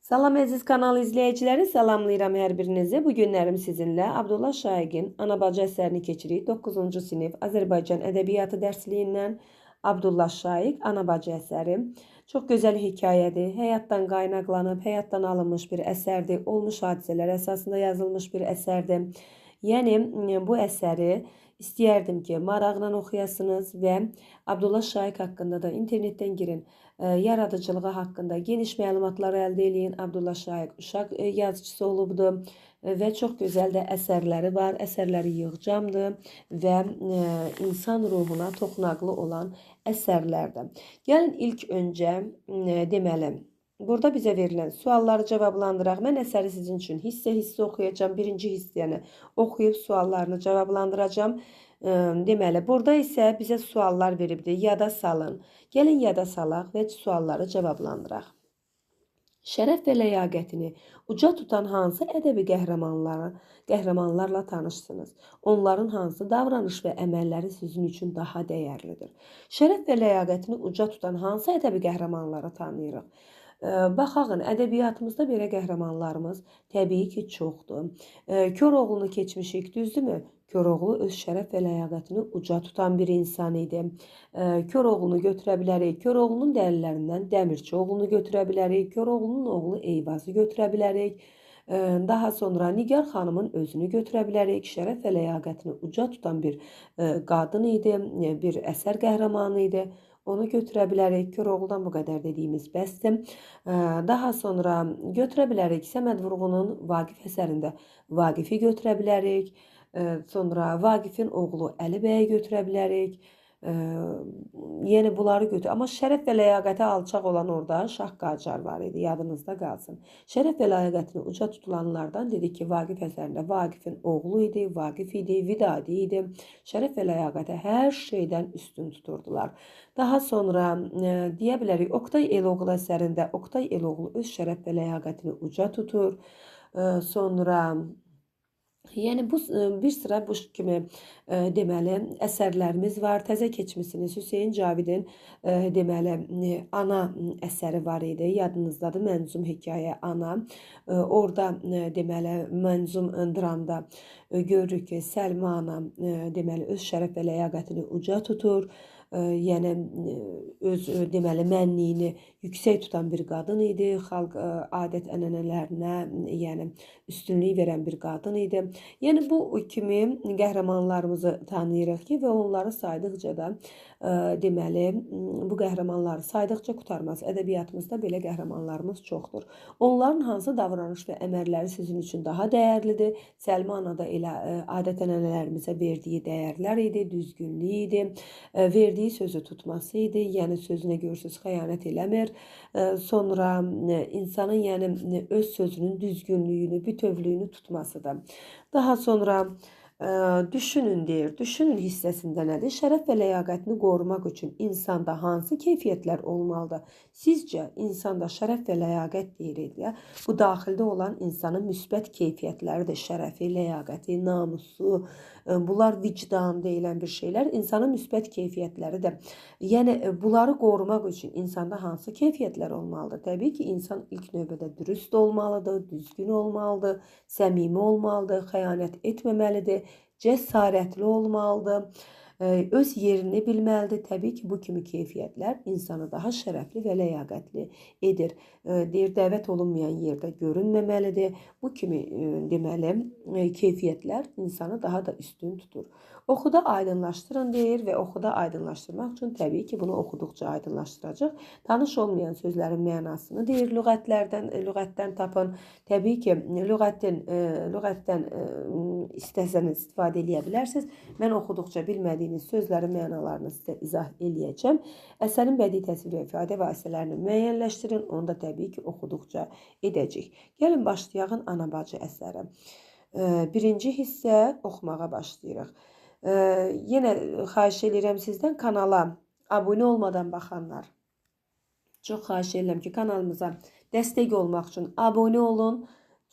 Salam əziz kanal izləyiciləri, salamlayıram hər birinizi. Bu günlərim sizinlə Abdullah Şaiqin Ana-bacı əsərini keçirik. 9-cu sinif Azərbaycan ədəbiyyatı dərsliyindən Abdullah Şaiq Ana-bacı əsəri. Çox gözəl hekayədir. Həyatdan qaynaqlanıb, həyatdan alınmış bir əsərdir. Olmuş hadisələr əsasında yazılmış bir əsərdir. Yəni bu əsəri istəyərdim ki, maraqla oxuyasınız və Abdullah Şaiq haqqında da internetdən girin. Yaradıcılığı haqqında geniş məlumatlar əldə eləyin. Abdullah Şaiq uşaq yazıcısı olubdu və çox gözəl də əsərləri var. Əsərləri yığcamdır və insan ruhuna toxunaqlı olan əsərlərdir. Gəlin ilk öncə deməli, burada bizə verilən sualları cavablandıraq. Mən əsəri sizin üçün hissə-hissə oxuyacağam. Birinci hissəni oxuyub suallarını cavablandıracağım. Deməli, burada isə bizə suallar veribdir. Yada salın. Gəlin yada salaq və sualları cavablandıraq. Şərəf və ləyaqətini uca tutan hansı ədəbi qəhrəmanlarla tanışsınız? Onların hansı davranış və əməlləri sizin üçün daha dəyərlidir? Şərəf və ləyaqətini uca tutan hansı ədəbi qəhrəmanları tanıyırıq? Baxağın, ədəbiyyatımızda belə qəhrəmanlarımız təbii ki, çoxdur. Koroğlunu keçmişik, düzdürmü? Koroğlu öz şərəf və ləyaqətini uca tutan bir insan idi. Koroğlunu götürə bilərik. Koroğlunun dəlillərindən Dəmirçioğlunu götürə bilərik. Koroğlunun oğlu Eyvazı götürə bilərik. Daha sonra Nigar xanımın özünü götürə bilərik. Şərəf və ləyaqətini uca tutan bir qadın idi, bir əsər qəhrəmanı idi. Onu götürə bilərik. Koroğludan bu qədər dediyimiz bəsdir. Daha sonra götürə bilərik. Səməd Vurğunun Vaqif əsərində Vaqifi götürə bilərik. Sonra Vaqifin oğlu Əli bəyi götürə bilərik. Yəni bunları götür. Amma şərəf və ləyaqəti alçaq olan orada Şah Qacar var idi. Yadınızda qalsın. Şərəf və ləyaqətini uca tutulanlardan dedik ki, Vaqif əsərində Vaqifin oğlu idi, Vaqif idi, Vidadi idi. Şərəf və ləyaqəti hər şeydən üstün tuturdular. Daha sonra deyə bilərik, Oqtay Eloğlu əsərində Oqtay Eloğlu öz şərəf və ləyaqətini uca tutur. Sonra yəni bu bir sıra bu kimi deməli əsərlərimiz var. Təzə keçmisiniz. Hüseyn Cavidin deməli Ana əsəri var idi. Yadınızdadır, mənzum hekayə Ana. Orada deməli mənzum dramda görürük ki, Səlma ana deməli öz şərəf və ləyaqətini uca tutur. Yəni öz deməli mənliyini yüksək tutan bir qadın idi. Xalq adət ənənələrinə yəni üstünlük verən bir qadın idi. Yəni bu kimi qəhrəmanlarımızı tanıyırıq ki və onları saydıqca da deməli bu qəhrəmanları saydıqca qurtarmaz. Ədəbiyyatımızda belə qəhrəmanlarımız çoxdur. Onların hansı davranış və əməlləri sizin üçün daha dəyərlidir? Səlma ana da elə adət-ənənələrimizə verdiyi dəyərlər idi, düzgünlük idi, verdiyi sözü tutması idi. Yəni sözünə görürsüz xəyanət eləmir. Sonra insanın yəni öz sözünün düzgünlüyünü, bütövlüyünü tutmasıdır. Daha sonra düşünün deyir. Düşünün hissəsində nədir? Şərəf və ləyaqətini qorumaq üçün insanda hansı keyfiyyətlər olmalıdır? Sizcə insanda şərəf və ləyaqət deyirik ya, bu daxildə olan insanın müsbət keyfiyyətləridir. Şərəfi, ləyaqəti, namusu, bunlar vicdan deyilən bir şeylər. İnsanın müsbət keyfiyyətləridir. Yəni bunları qorumaq üçün insanda hansı keyfiyyətlər olmalıdır? Təbii ki, insan ilk növbədə dürüst olmalıdır, düzgün olmalıdır, səmimi olmalıdır, xəyanət etməməlidir, cəsarətli olmalıdır, öz yerini bilməlidir. Təbii ki, bu kimi keyfiyyətlər insanı daha şərəfli və ləyaqətli edir. Deyir, dəvət olunmayan yerdə görünməməlidir. Bu kimi deməli keyfiyyətlər insanı daha da üstün tutur. Oxuda aydınlaşdırın deyir və oxuda aydınlaşdırmaq üçün təbii ki, bunu oxuduqca aydınlaşdıracaq. Tanış olmayan sözlərin mənasını deyir, lüğətdən tapın. Təbii ki, lüğətdən istəsəniz istifadə edə bilərsiniz. Mən oxuduqca bilmədiyiniz sözlərin mənalarını sizə izah eləyəcəm. Əsərin bədii təsvir və ifadə vasitələrini müəyyənləşdirin. Onu da təbii ki, oxuduqca edəcək. Gəlin başlayaq Ana-bacı əsəri. Birinci hissə oxumağa başlayırıq. Yenə xahiş edirəm sizdən kanala abunə olmadan baxanlar. Çox xahiş edirəm ki, kanalımıza dəstək olmaq üçün abunə olun.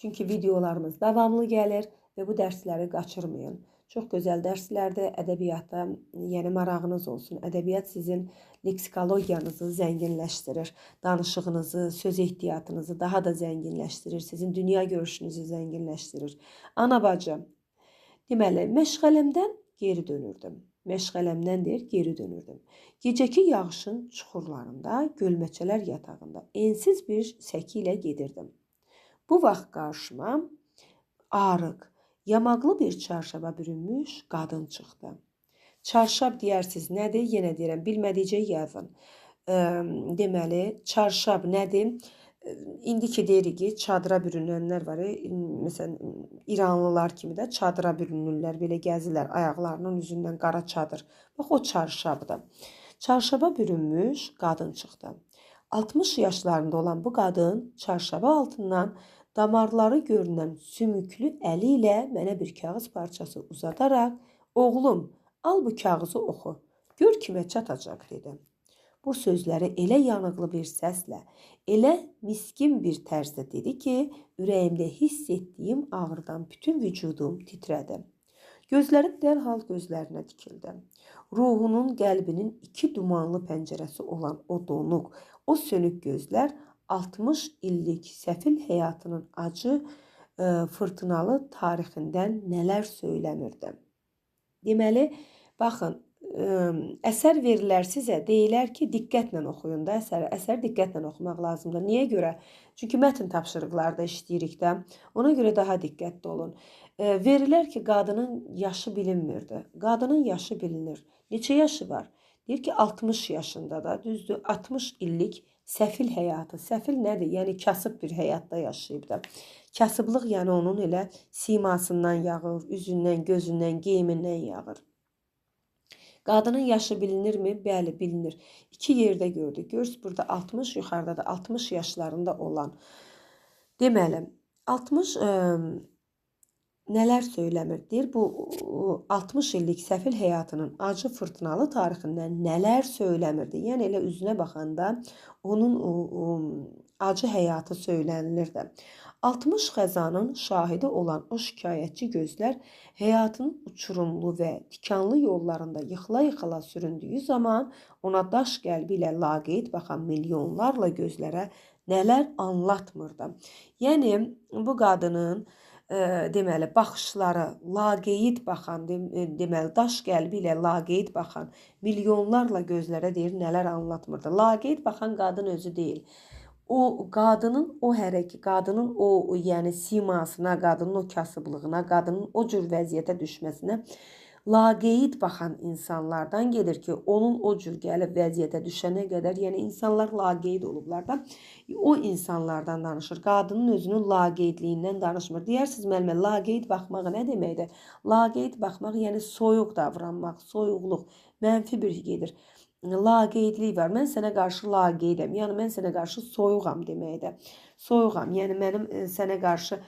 Çünki videolarımız davamlı gəlir və bu dərsləri qaçırmayın. Çox gözəl dərslərdir. Ədəbiyyata, yəni marağınız olsun. Ədəbiyyat sizin leksikologiyanızı zənginləşdirir. Danışığınızı, söz ehtiyatınızı daha da zənginləşdirir. Sizin dünya görüşünüzü zənginləşdirir. Ana bacı, deməli, məşğələmdən geri dönürdüm. Məşğələmdəndir, geri dönürdüm. Gecəki yağışın çuxurlarında, gölməçələr yatağında ensiz bir səki ilə gedirdim. Bu vaxt qarşıma arıq, yamaqlı bir çarşaba bürünmüş qadın çıxdı. Çarşab deyərsiniz nədir? Yenə deyirəm, bilmədikcə yazın. Deməli, çarşab nədir? İndiki deyirik ki, çadıra bürünənlər var. Məsələn, İranlılar kimi də çadıra bürünürlər, belə gəzirlər ayaqlarının üzündən qara çadır. Bax, o çarşabdır. Çarşaba bürünmüş qadın çıxdı. 60 yaşlarında olan bu qadın çarşaba altından damarları görünən sümüklü əli ilə mənə bir kağız parçası uzadaraq, oğlum, al bu kağızı oxu, gör kimə çatacaq, dedi. Bu sözləri elə yanıqlı bir səslə, elə miskin bir tərzdə dedi ki, ürəyimdə hiss etdiyim ağrıdan bütün vücudum titrədi. Gözlərim dərhal gözlərinə dikildi. Ruhunun, qəlbinin iki dumanlı pəncərəsi olan o donuq, o sönük gözlər 60 illik səfil həyatının acı, fırtınalı tarixindən nələr söyləmirdi. Deməli, baxın, əsər verilər sizə, deyilər ki, diqqətlə oxuyun da əsəri. Əsər diqqətlə oxumaq lazımdır. Niyə görə? Çünki mətn tapşırıqlarda işləyirik də. Ona görə daha diqqətli olun. Verilər ki, qadının yaşı bilinmirdi. Qadının yaşı bilinir. Neçə yaşı var? Deyir ki, 60 yaşında da, düzdür, 60 illik səfil həyatı. Səfil nədir? Yəni, kasıb bir həyatda yaşayıb da. Kasıblıq, yəni onun elə simasından yağır, üzündən, gözündən, geyimindən yağır. Qadının yaşı bilinirmi? Bəli, bilinir. İki yerdə gördük. Görürsünüz, burada 60, yuxarıda da 60 yaşlarında olan. Deməli, 60 nələr söyləmir? Deyir, bu 60 illik səfil həyatının acı fırtınalı tarixindən nələr söyləmirdi? Yəni, elə üzünə baxanda onun acı həyatı söylənilir də. 60 xəzanın şahidi olan o şikayətçi gözlər həyatın uçurumlu və tikanlı yollarında yıxıla-yıxıla süründüyü zaman ona daş qəlbi ilə laqeyd baxan milyonlarla gözlərə nələr anlatmırdı. Yəni, bu qadının deməli, baxışları, laqeyd baxan, deməli, daş qəlbi ilə laqeyd baxan milyonlarla gözlərə deyir, nələr anlatmırdı. Laqeyd baxan qadın özü deyil. O qadının o hərəkəti, qadının o, yəni simasına, qadının o kasıblığına, qadının o cür vəziyyətə düşməsinə laqeyd baxan insanlardan gedir ki, onun o cür gəlib vəziyyətə düşənə qədər, yəni insanlar laqeyd olublar da, o insanlardan danışır. Qadının özünün laqeydliyindən danışmır. Deyirsiniz, müəllimə, laqeyd baxmaq nə deməkdir? Laqeyd baxmaq, yəni soyuq davranmaq, soyuqluq, mənfi bir gedir. Laqeydlik var. Mən sənə qarşı laqeydəm. Yəni, mən sənə qarşı soyuğam deməkdir. Soyuğam. Yəni, mənim sənə qarşı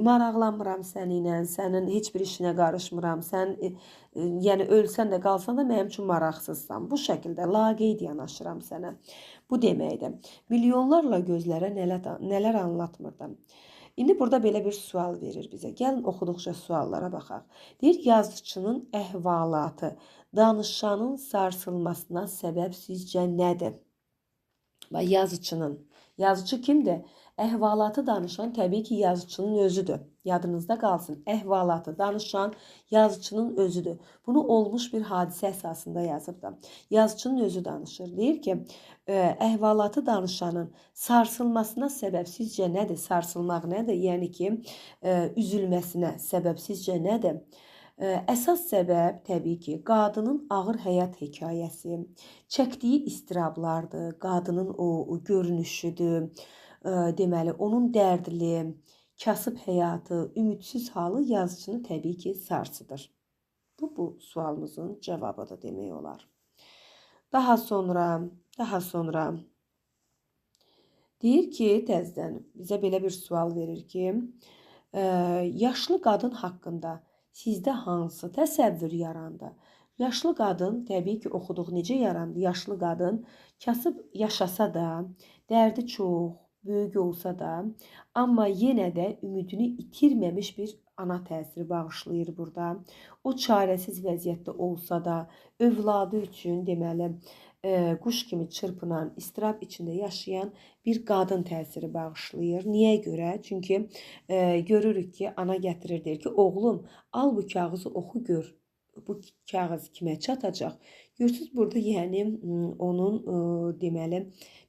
maraqlanmıram səninlə, sənin heç bir işinə qarışmıram. Sən, yəni, ölsən də, qalsan da mənim üçün maraqsızsan. Bu şəkildə laqeyd yanaşıram sənə. Bu deməkdir. Milyonlarla gözlərə nələr anlatmırdım. İndi burada belə bir sual verir bizə. Gəlin, oxuduqca suallara baxaq. Deyir, yazıçının əhvalatı danışanın sarsılmasına səbəb sizcə nədir? Yazıçının. Yazıcı kimdir? Əhvalatı danışan təbii ki, yazıçının özüdür. Yadınızda qalsın. Əhvalatı danışan yazıçının özüdür. Bunu olmuş bir hadisə əsasında yazıb da. Yazıçının özü danışır. Deyir ki, əhvalatı danışanın sarsılmasına səbəb sizcə nədir? Sarsılmaq nədir? Yəni ki, üzülməsinə səbəb sizcə nədir? Əsas səbəb təbii ki, qadının ağır həyat hekayəsi, çəkdiyi istirablardır, qadının o görünüşüdür, deməli, onun dərdli, kasıb həyatı, ümidsiz halı yazıcını təbii ki, sarsıdır. Bu sualımızın cavabıdır demək olar. Daha sonra deyir ki, təzədən bizə belə bir sual verir ki, yaşlı qadın haqqında sizdə hansı təsəvvür yarandı? Yaşlı qadın, təbii ki, oxuduq necə yarandı? Yaşlı qadın kasıb yaşasa da, dərdi çox, böyük olsa da, amma yenə də ümidini itirməmiş bir ana təsiri bağışlayır burada. O çarəsiz vəziyyətdə olsa da, övladı üçün deməli quş kimi çırpınan, istirab içində yaşayan bir qadın təsiri bağışlayır. Niyə görə? Çünki görürük ki, ana gətirir, deyir ki, oğlum, al bu kağızı oxu gör. Bu kağız kimə çatacaq? Görürsüz burada yəni onun deməli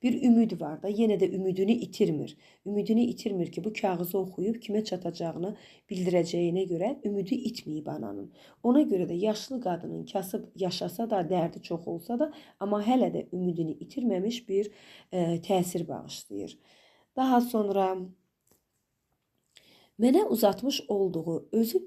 bir ümid var da, yenə də ümidini itirmir. Ümidini itirmir ki, bu kağızı oxuyub kimə çatacağını bildirəcəyinə görə ümidi itməyib ananın. Ona görə də yaşlı qadının kasıb yaşasa da, dərdi çox olsa da, amma hələ də ümidini itirməmiş bir təsir bağışlayır. Daha sonra mənə uzatmış olduğu özü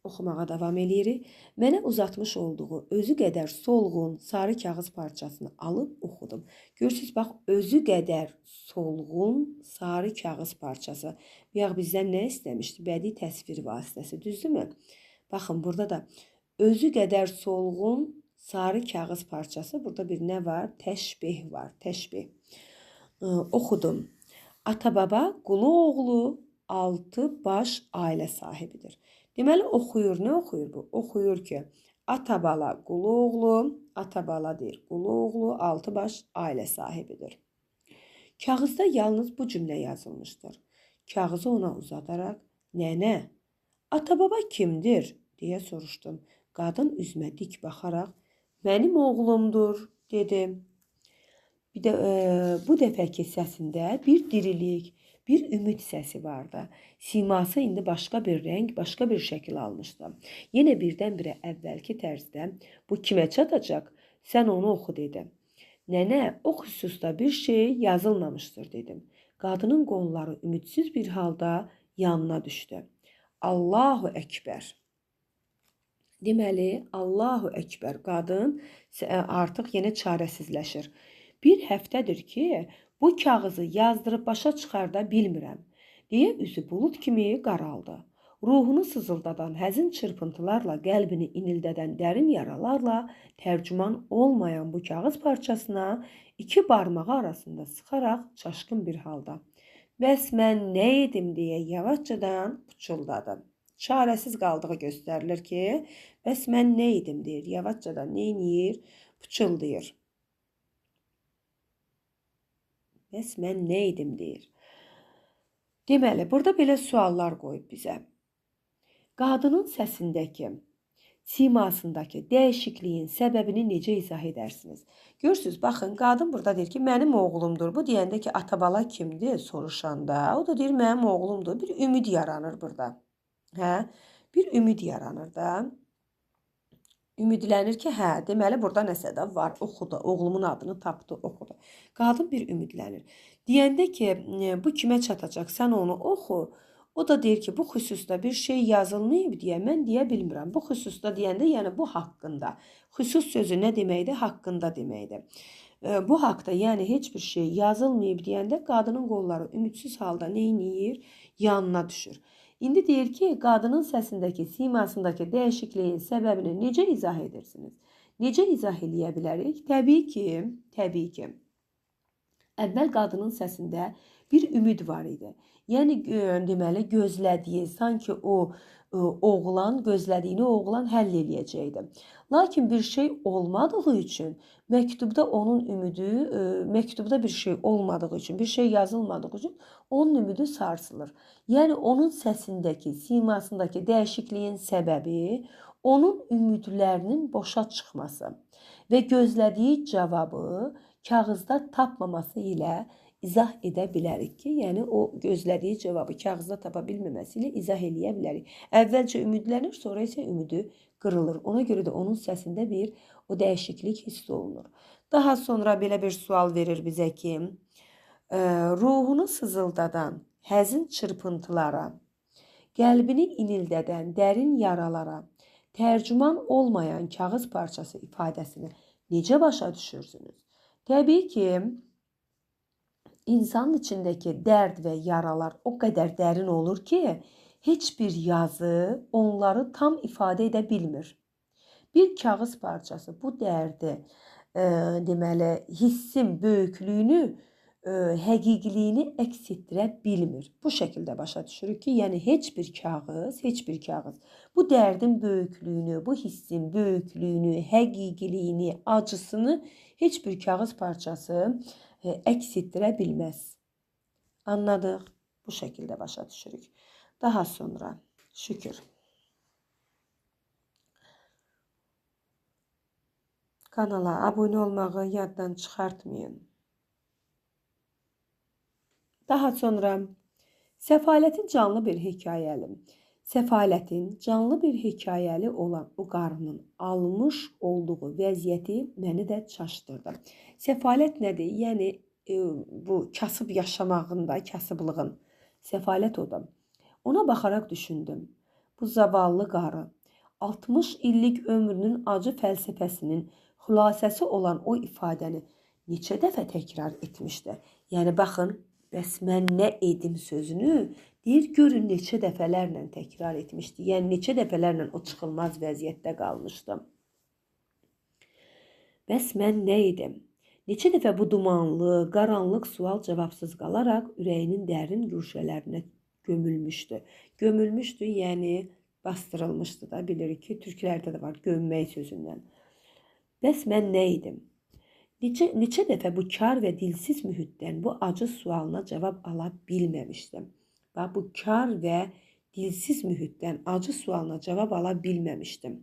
oxumağa davam eləyirik. Mənə uzatmış olduğu özü qədər solğun sarı kağız parçasını alıb oxudum. Görürsüz, bax, özü qədər solğun sarı kağız parçası. Bayaq bizdən nə istəmişdi? Bədii təsvir vasitəsi, düzdürmü? Baxın, burada da özü qədər solğun sarı kağız parçası. Burada bir nə var? Təşbih var, təşbih. Oxudum. Ata-baba, qulu oğlu, 6 baş ailə sahibidir. Deməli, oxuyur. Nə oxuyur bu? Oxuyur ki, ata-bala qulu oğlu, ata-bala deyir, qulu oğlu 6 baş ailə sahibidir. Kağızda yalnız bu cümlə yazılmışdır. Kağızı ona uzadaraq, nənə, ata-baba kimdir? Deyə soruşdum. Qadın üzümə dik baxaraq, mənim oğlumdur, dedi. Bir də bu dəfəki səsində bir dirilik, bir ümid səsi vardı. Siması indi başqa bir rəng, başqa bir şəkil almışdı. Yenə birdən-birə əvvəlki tərzdə bu kimə çatacaq? Sən onu oxu, dedim. Nənə, o xüsusda bir şey yazılmamışdır, dedim. Qadının qolları ümidsiz bir halda yanına düşdü. Allahu Ekber. Deməli, Allahu Ekber. Qadın artıq yenə çarəsizləşir. Bir həftədir ki, bu kağızı yazdırıb başa çıxarda bilmirəm, deyə üzü bulud kimi qaraldı. Ruhunu sızıldadan həzin çırpıntılarla, qəlbini inildədən dərin yaralarla tərcüman olmayan bu kağız parçasına 2 barmağı arasında sıxaraq çaşqın bir halda. Bəs mən nə edim deyə yavaşcadan pıçıldadı. Çarəsiz qaldığı göstərilir ki, bəs mən nə edim deyir, yavaşcadan nə edir, pıçıldayır. Bəs mən nə edim deyir. Deməli, burada belə suallar qoyub bizə. Qadının səsindəki, simasındakı dəyişikliyin səbəbini necə izah edərsiniz? Görürsünüz, baxın, qadın burada deyir ki, mənim oğlumdur. Bu deyəndə ki, ata-bala kimdir soruşanda, o da deyir, mənim oğlumdur. Bir ümid yaranır burada. Hə? Bir ümid yaranır da. Ümidlənir ki, hə, deməli burada nəsə də var, oxudu, oğlumun adını tapdı, oxudu. Qadın bir ümidlənir. Deyəndə ki, bu kimə çatacaq, sən onu oxu. O da deyir ki, bu xüsusda bir şey yazılmayıb deyə mən deyə bilmirəm. Bu xüsusda deyəndə, yəni bu haqqında. Xüsus sözü nə deməkdir? Haqqında deməkdir. Bu haqda, yəni heç bir şey yazılmayıb deyəndə qadının qolları ümidsiz halda nə edir? Yanına düşür. İndi deyir ki, qadının səsindəki, simasındakı dəyişikliyin səbəbini necə izah edirsiniz? Necə izah eləyə bilərik? Təbii ki, əvvəl qadının səsində bir ümid var idi. Yəni, deməli, gözlədiyi, sanki o oğlan, gözlədiyini oğlan həll eləyəcəkdi. Lakin bir şey olmadığı üçün, məktubda onun ümidi, məktubda bir şey olmadığı üçün, bir şey yazılmadığı üçün onun ümidi sarsılır. Yəni, onun səsindəki, simasındakı dəyişikliyin səbəbi onun ümidlərinin boşa çıxması və gözlədiyi cavabı kağızda tapmaması ilə izah edə bilərik ki, yəni o gözlədiyi cavabı kağızda tapa bilməməsi ilə izah eləyə bilərik. Əvvəlcə ümidlənir, sonra isə ümidi qırılır. Ona görə də onun səsində bir o dəyişiklik hiss olunur. Daha sonra belə bir sual verir bizə ki, ruhunu sızıldadan həzin çırpıntılara, qəlbini inildədən dərin yaralara, tərcüman olmayan kağız parçası ifadəsini necə başa düşürsünüz? Təbii ki, İnsanın içindəki dərd və yaralar o qədər dərin olur ki, heç bir yazı onları tam ifadə edə bilmir. Bir kağız parçası bu dərdi, deməli, hissin böyüklüyünü həqiqiliyini əks etdirə bilmir. Bu şəkildə başa düşürük ki, yəni heç bir kağız bu dərdin böyüklüyünü, bu hissin böyüklüyünü, həqiqiliyini, acısını heç bir kağız parçası əks etdirə bilməz. Anladıq? Bu şəkildə başa düşürük. Daha sonra şükür. Kanala abunə olmağı yaddan çıxartmayın. Daha sonra Səfalətin canlı bir hekayəli olan o qarının almış olduğu vəziyyəti məni də çaşdırdı. Səfalət nədir? Yəni bu kasıb yaşamağında, kasıblığın səfalət odur. Ona baxaraq düşündüm. Bu zavallı qarı 60 illik ömrünün acı fəlsəfəsinin xülasəsi olan o ifadəni neçə dəfə təkrar etmişdi. Yəni baxın, bəs mən nə edim sözünü deyir, görün neçə dəfələrlə təkrar etmişdi. Yəni neçə dəfələrlə o çıxılmaz vəziyyətdə qalmışdım. Bəs mən nə edim? Neçə dəfə bu dumanlı, qaranlıq sual cavabsız qalaraq ürəyinin dərin güşələrinə gömülmüşdü. Gömülmüşdü, yəni bastırılmışdı da, bilirik ki, türklərdə də var gömmək sözündən. Bəs mən nə edim? Neçə dəfə bu kar və dilsiz mühitdən bu acı sualına cavab ala bilməmişdim. Bu kar və dilsiz mühitdən acı sualına cavab ala bilməmişdim.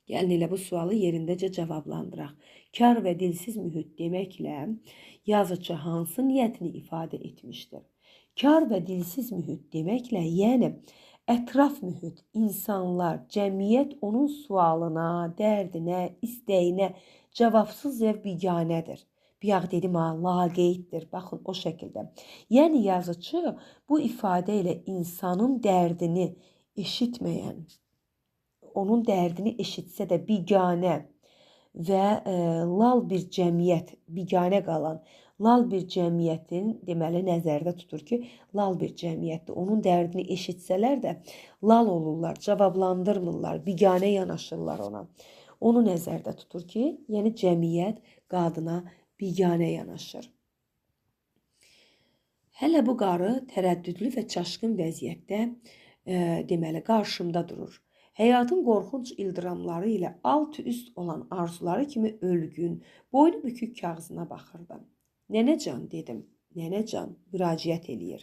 Gəlin elə bu sualı yerindəcə cavablandıraq. Kar və dilsiz mühit deməklə yazıcı hansı niyyətini ifadə etmişdir? Kar və dilsiz mühit deməklə, yəni ətraf mühit, insanlar, cəmiyyət onun sualına, dərdinə, istəyinə cavabsız və biganədir. Bayaq dedim ha, laqeyddir. Baxın o şəkildə. Yəni yazıcı bu ifadə ilə insanın dərdini eşitməyən, onun dərdini eşitsə də biganə və lal bir cəmiyyət, biganə qalan lal bir cəmiyyətin deməli nəzərdə tutur ki, lal bir cəmiyyətdir. Onun dərdini eşitsələr də lal olurlar, cavablandırmırlar, biganə yanaşırlar ona. Onu nəzərdə tutur ki, yəni cəmiyyət qadına biganə yanaşır. Hələ bu qarı tərəddüdlü və çaşqın vəziyyətdə deməli qarşımda durur. Həyatın qorxunc ildırımları ilə alt-üst olan arzuları kimi ölgün, boynu bükük kağızına baxırdım. Nənəcan dedim. Nənəcan müraciət eləyir.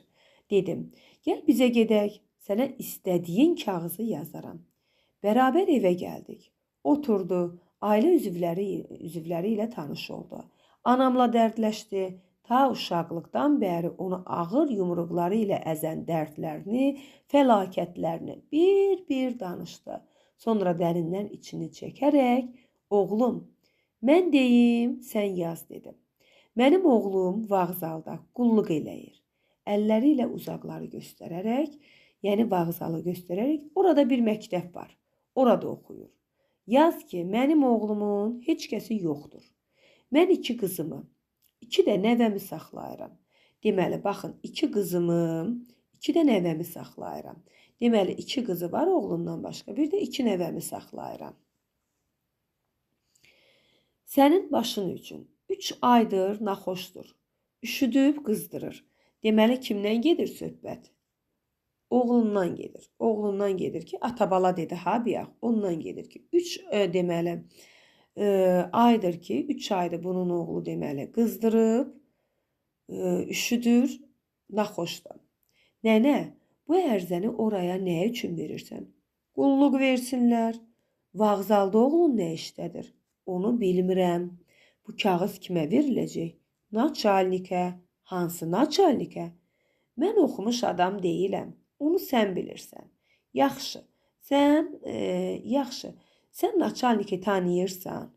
Dedim, gəl bizə gedək, sənə istədiyin kağızı yazaram. Bərabər evə gəldik. Oturdu, ailə üzvləri ilə tanış oldu. Anamla dərdləşdi. Ta uşaqlıqdan bəri onu ağır yumruqları ilə əzən dərdlərini, fəlakətlərini bir-bir danışdı. Sonra dərindən içini çəkərək, oğlum, mən deyim, sən yaz dedim. Mənim oğlum vağzalda qulluq eləyir. Əlləri ilə uzaqları göstərərək, yəni vağzalı göstərərək, orada bir məktəb var. Orada oxuyur. Yaz ki, mənim oğlumun heç kəsi yoxdur. Mən 2 qızımı, 2 də nəvəmi saxlayıram. Deməli, baxın, 2 qızımı, 2 də nəvəmi saxlayıram. Deməli, 2 qızı var oğlundan başqa, bir də 2 nəvəmi saxlayıram. Sənin başın üçün 3 aydır naxoşdur. Üşüdüb qızdırır. Deməli, kimdən gedir söhbət? Oğlundan gedir. Oğlundan gedir ki, atabala dedi ha biyaq. Ondan gedir ki, 3 deməli aydır ki, 3 aydır bunun oğlu deməli qızdırıb, üşüdür, naxoşdur. Nənə, bu ərzəni oraya nə üçün verirsən? Qulluq versinlər. Vağzalda oğlun nə işdədir? Onu bilmirəm. Bu kağız kimə veriləcək? Naçalnikə. Hansı naçalnikə? Mən oxumuş adam deyiləm. Onu sən bilirsən. Yaxşı. Sən naçalniki tanıyırsan.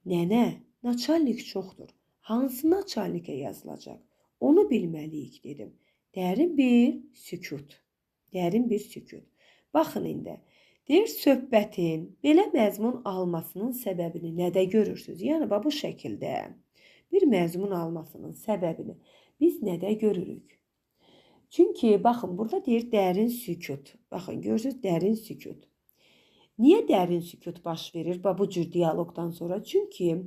Nənə, naçalnik çoxdur. Hansı naçalnikə yazılacaq? Onu bilməliyik dedim. Dərin bir sükut. Dərin bir sükut. Baxın indi. Deyir, söhbətin belə məzmun almasının səbəbini nədə görürsünüz? Yəni, bu şəkildə bir məzmun almasının səbəbini biz nədə görürük? Çünki, baxın, burada deyir dərin sükut. Baxın, görürsünüz, dərin sükut. Niyə dərin sükut baş verir bu cür diyaloqdan sonra? Çünki,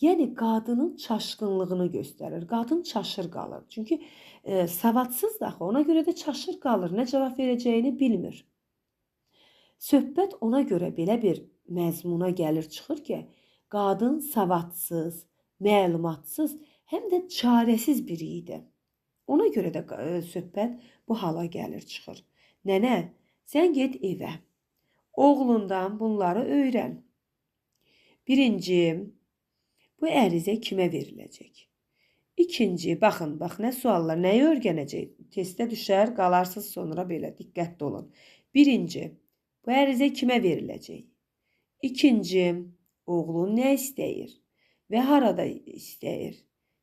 Yəni qadının çaşqınlığını göstərir. Qadın çaşır qalır. Çünki savadsız da axı, ona görə də çaşır qalır. Nə cavab verəcəyini bilmir. Söhbət ona görə belə bir məzmuna gəlir çıxır ki, qadın savadsız, məlumatsız, həm də çarəsiz biri idi. Ona görə də söhbət bu hala gəlir çıxır. Nənə, sən get evə. Oğlundan bunları öyrən. Birinci, bu ərizə kimə veriləcək? İkinci, baxın, bax nə suallar, nəyi öyrənəcək? Testdə düşər, qalarsız sonra belə, diqqətli olun. Birinci, bu ərizə kimə veriləcək? İkinci, oğlun nə istəyir və harada istəyir?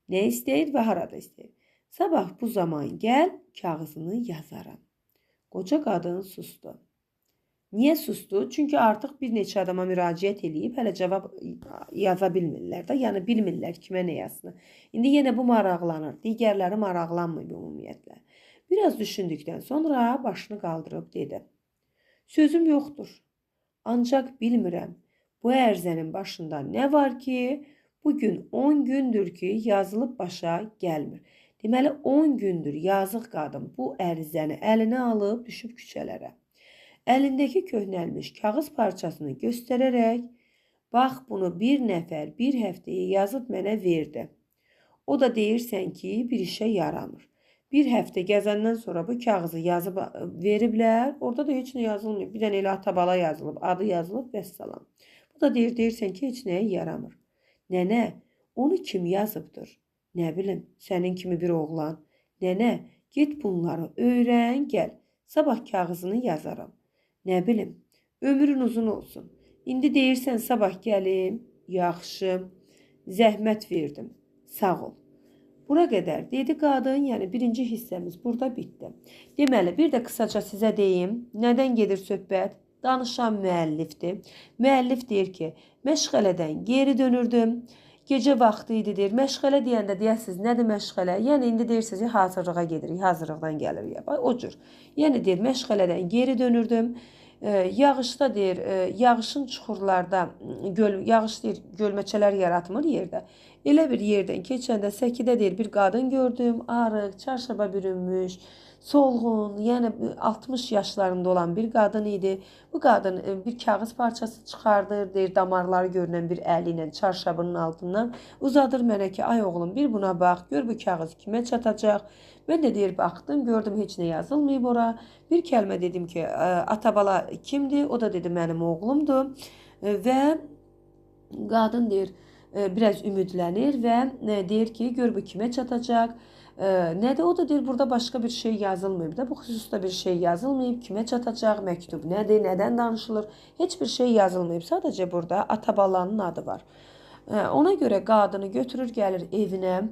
Nə istəyir və harada istəyir? Sabah bu zaman gəl, kağızını yazaram. Qoca qadın sustu. Niyə sustu? Çünki artıq bir neçə adama müraciət edib, hələ cavab yaza bilmirlər də, yəni bilmirlər kimə nə yazsın. İndi yenə bu maraqlanır, digərləri maraqlanmır ümumiyyətlə. Biraz düşündükdən sonra başını qaldırıb dedi. Sözüm yoxdur, ancaq bilmirəm, bu ərizənin başında nə var ki, bugün 10 gündür ki, yazılıb başa gəlmir. Deməli, 10 gündür yazıq qadın bu ərizəni əlinə alıb düşüb küçələrə. Əlindəki köhnəlmiş kağız parçasını göstərərək, bax bunu bir nəfər bir həftəyə yazıb mənə verdi. O da deyirsən ki, bir işə yaramır. Bir həftə gəzəndən sonra bu kağızı yazıb veriblər, orada da heç nə yazılmıyor. Bir dənə elə atabala yazılıb, adı yazılıb və salam. Bu da deyirsən ki, heç nəyə yaramır. Nənə, onu kim yazıbdır? Nə bilim, sənin kimi bir oğlan. Nənə, get bunları öyrən, gəl. Sabah kağızını yazaram. Nə bilim, ömrün uzun olsun. İndi deyirsən sabah gəlim, yaxşı, zəhmət verdim, sağ ol. Bura qədər dedi qadın, yəni birinci hissəmiz burada bitdi. Deməli, bir də qısaca sizə deyim, nədən gedir söhbət? Danışan müəllifdir. Müəllif deyir ki, məşğələdən geri dönürdüm. Gecə vaxtı idi deyir. Məşğələ deyəndə deyəsiniz, nədir məşğələ? Yəni indi deyirsiniz ki, hazırlığa gedirik, hazırlıqdan gəlir ya. O cür. Yəni deyir, məşğələdən geri dönürdüm. Yağışda deyir, yağışın çuxurlarda, yağış deyir, gölməçələr yaratmır yerdə. Elə bir yerdən keçəndə səkidə deyir, bir qadın gördüm, arıq, çarşaba bürünmüş, solğun, yəni 60 yaşlarında olan bir qadın idi. Bu qadın bir kağız parçası çıxardır, deyir, damarları görünən bir əli ilə çarşabının altından uzadır mənə ki, ay oğlum, bir buna bax, gör bu kağız kimə çatacaq. Mən də deyir, baxdım, gördüm, heç nə yazılmayıb ora. Bir kəlmə dedim ki, atabala kimdir? O da dedi, mənim oğlumdur. Və qadın deyir, biraz ümidlənir və deyir ki, gör bu kimə çatacaq. Nədir? O da deyir, burada başqa bir şey yazılmayıb da, bu xüsusda bir şey yazılmayıb, kimə çatacaq, məktub nədir, nədən danışılır, heç bir şey yazılmayıb. Sadəcə burada atabalanın adı var. Ona görə qadını götürür, gəlir evinə,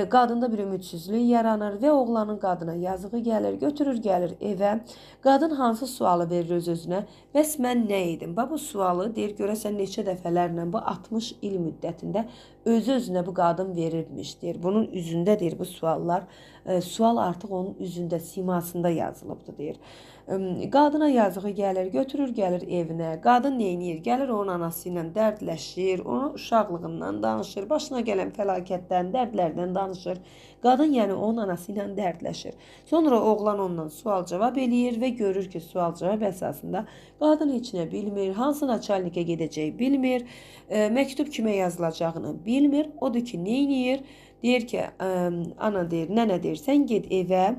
qadında bir ümidsizlik yaranır və oğlanın qadına yazığı gəlir, götürür, gəlir evə. Qadın hansı sualı verir öz-özünə? Bəs mən nə edim? Bu sualı deyir, görəsən neçə dəfələrlə bu 60 il müddətində öz-özünə bu qadın verirmiş, deyir. Bunun üzündə deyir bu suallar, sual artıq onun üzündə, simasında yazılıbdır, deyir. Qadına yazığı gəlir, götürür, gəlir evinə. Qadın neyniyir? Gəlir onun anası ilə dərdləşir, onun uşaqlığından danışır, başına gələn fəlakətdən, dərdlərdən danışır. Qadın yəni onun anası ilə dərdləşir. Sonra oğlan ondan sual-cavab eləyir və görür ki, sual-cavab əsasında qadın heç nə bilmir, hansı naçalnikə gedəcək bilmir, məktub kimə yazılacağını bilmir. Odur ki, neyniyir? Deyir ki, ana deyir, nənə deyir, sən get evə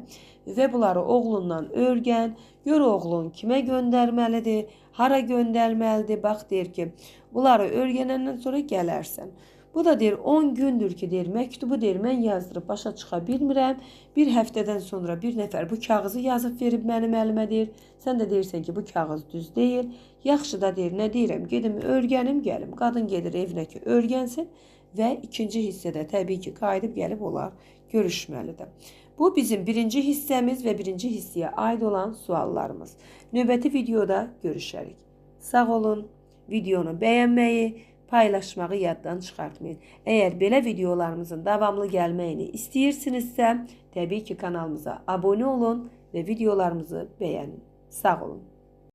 və bunları oğlundan öyrən. Gör oğlun kimə göndərməlidir, hara göndərməlidir. Bax deyir ki, bunları öyrənəndən sonra gələrsən. Bu da deyir 10 gündür ki deyir məktubu deyir mən yazdırıb başa çıxa bilmirəm. Bir həftədən sonra bir nəfər bu kağızı yazıb verib mənim əlimə deyir. Sən də deyirsən ki bu kağız düz deyil. Yaxşı da deyir nə deyirəm gedim öyrənim gəlim. Qadın gedir evinə ki öyrənsin və ikinci hissədə təbii ki qayıdıb gəlib olar görüşməlidir. Bu bizim birinci hissəmiz və birinci hissəyə aid olan suallarımız. Növbəti videoda görüşərik. Sağ olun. Videonu bəyənməyi, paylaşmağı yaddan çıxartmayın. Əgər belə videolarımızın davamlı gəlməyini istəyirsinizsə, təbii ki kanalımıza abunə olun və videolarımızı bəyənin. Sağ olun.